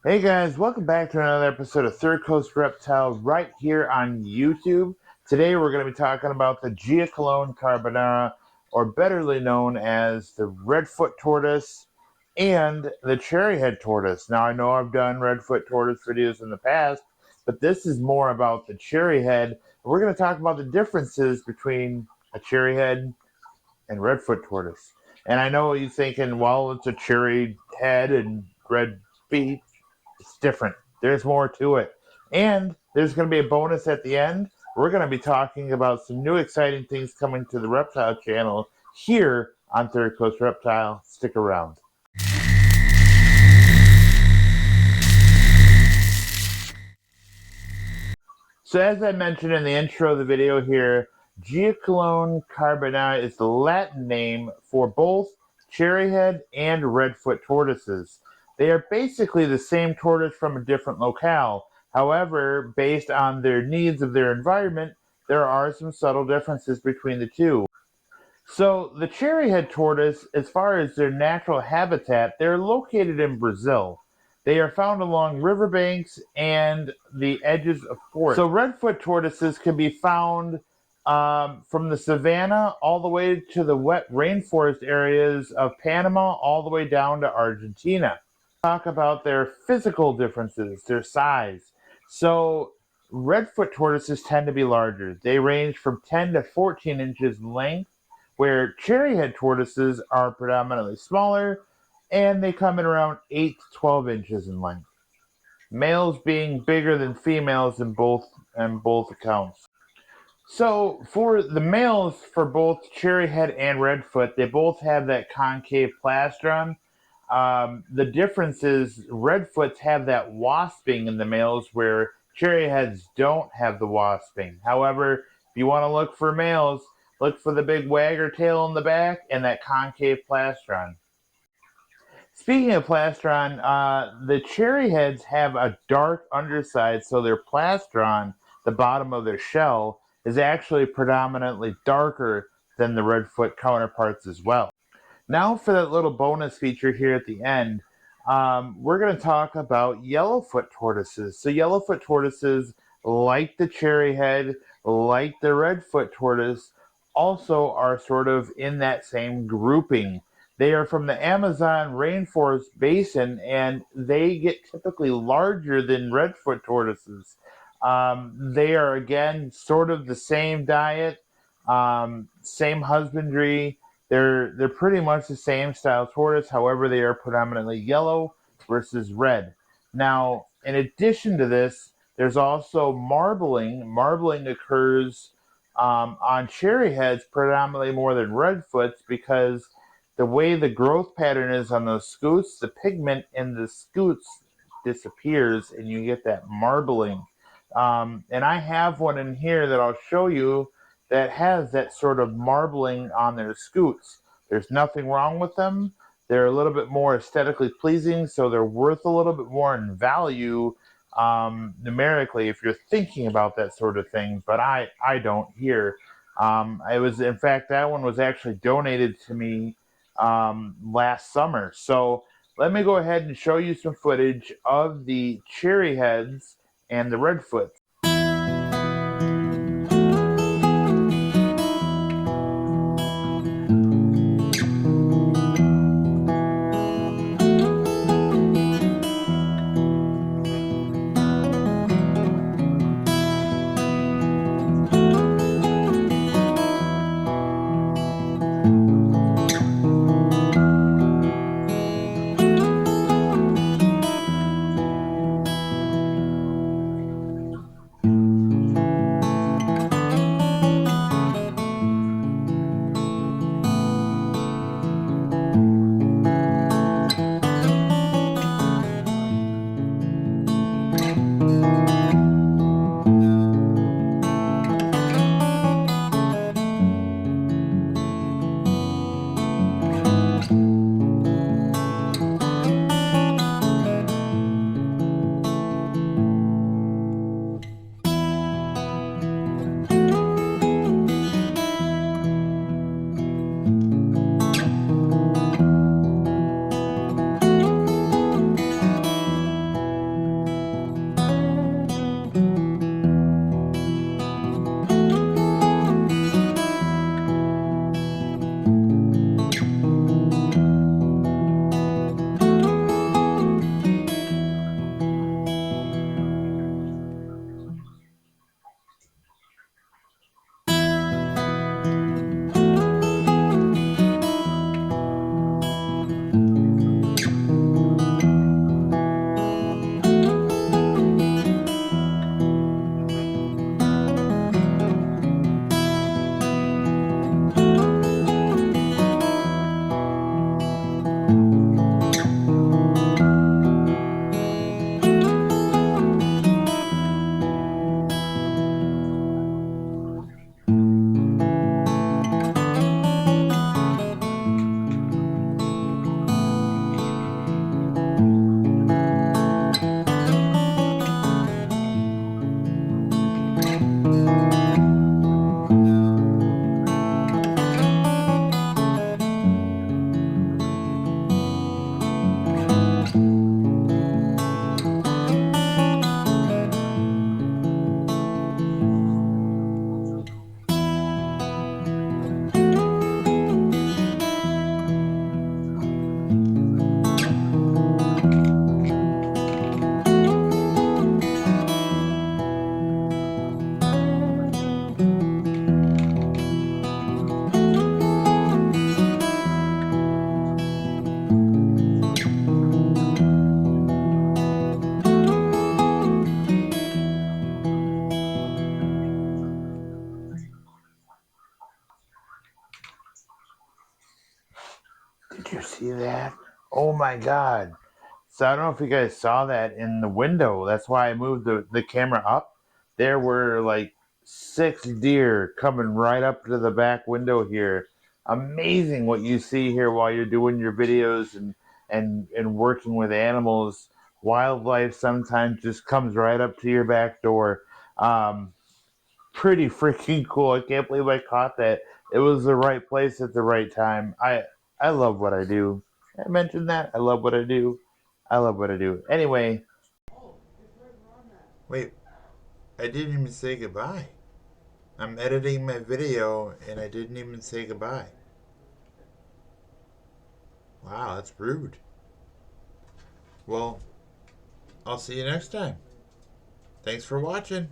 Hey guys, welcome back to another episode of Third Coast Reptile right here on YouTube. Today we're going to be talking about the Giacalone carbonara, or betterly known as the Redfoot tortoise and the cherryhead tortoise. Now I know I've done Redfoot tortoise videos in the past, but this is more about the cherryhead. We're going to talk about the differences between a cherryhead and Redfoot tortoise. And I know you're thinking, well, it's a cherry head and red feet. It's different. There's more to it. And there's going to be a bonus at the end. We're going to be talking about some new exciting things coming to the Reptile channel here on Third Coast Reptile. Stick around. So as I mentioned in the intro of the video here, Giacalone carbonara is the Latin name for both cherryhead and redfoot tortoises. They are basically the same tortoise from a different locale. However, based on their needs of their environment, there are some subtle differences between the two. So the cherryhead tortoise, as far as their natural habitat, they're located in Brazil. They are found along riverbanks and the edges of forests. So redfoot tortoises can be found from the savanna all the way to the wet rainforest areas of Panama, all the way down to Argentina. Talk about their physical differences, their size. So redfoot tortoises tend to be larger. They range from 10 to 14 inches in length, where cherryhead tortoises are predominantly smaller, and they come in around 8 to 12 inches in length. Males being bigger than females in both accounts. So for the males, for both cherryhead and redfoot, they both have that concave plastron. The difference is redfoots have that wasping in the males, where cherryheads don't have the wasping. However, if you want to look for males, look for the big wagger tail in the back and that concave plastron. Speaking of plastron, the cherryheads have a dark underside, so their plastron, the bottom of their shell, is actually predominantly darker than the redfoot counterparts as well. Now for that little bonus feature here at the end, we're going to talk about yellowfoot tortoises. So yellowfoot tortoises, like the cherryhead, like the redfoot tortoise, also are sort of in that same grouping. They are from the Amazon rainforest basin, and they get typically larger than redfoot tortoises. They are, again, sort of the same diet, same husbandry. They're pretty much the same style tortoise. However, they are predominantly yellow versus red. Now, in addition to this, there's also marbling. Marbling occurs on cherryheads predominantly more than redfoots, because the way the growth pattern is on those scutes, the pigment in the scutes disappears and you get that marbling. And I have one in here that I'll show you that has that sort of marbling on their scutes. There's nothing wrong with them. They're a little bit more aesthetically pleasing, so they're worth a little bit more in value numerically if you're thinking about that sort of thing, but I don't here. It was, in fact, that one was actually donated to me last summer. So let me go ahead and show you some footage of the cherryheads and the redfoots. my God. So I don't know if you guys saw that in the window. That's why I moved the camera up. There were like 6 deer coming right up to the back window here. Amazing what you see here while you're doing your videos and working with animals. Wildlife sometimes just comes right up to your back door. Um, Pretty freaking cool. I can't believe I caught that. It was the right place at the right time. I love what I do. I mentioned that. I love what I do. I love what I do. Anyway, wait, I didn't even say goodbye. I'm editing my video and I didn't even say goodbye. Wow, that's rude. Well, I'll see you next time. Thanks for watching.